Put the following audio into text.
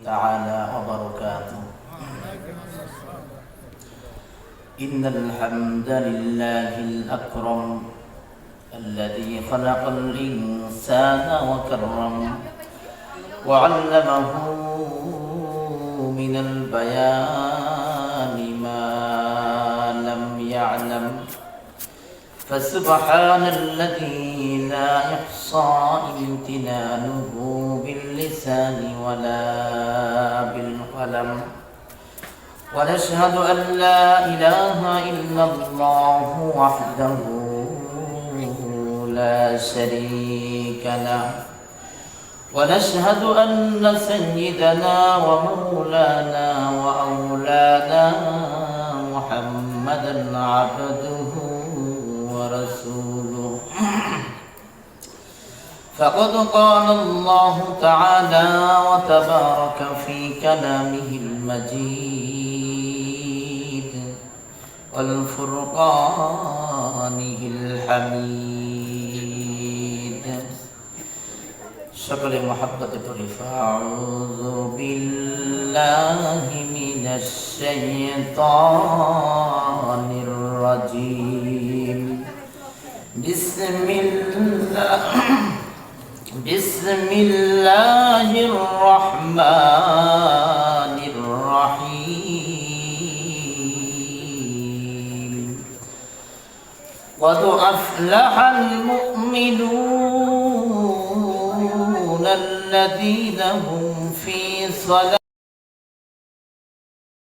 تعالى وبركاته. إن الحمد لله الأكرم الذي خلق الإنسان وكرم وعلمه من البيان ما لم يعلم، فسبحان الذي لا يحصى امتنانه باللسان ولا بالقلم، ونشهد أن لا إله إلا الله وحده لا شريك له، ونشهد أن سيدنا ومولانا وأولانا محمدا عبده ورسوله. فقد قال الله تعالى وتبارك في كلامه المجيد والفرقانه الحميد. সকলে মহব্বতে পড়ি আউযু বিল্লাহি মিনাশ শাইতানির রাজীম। বিসমিল্লাহির রহমানির রহিম। قد أفلح المؤمنون الذين هم في صلاة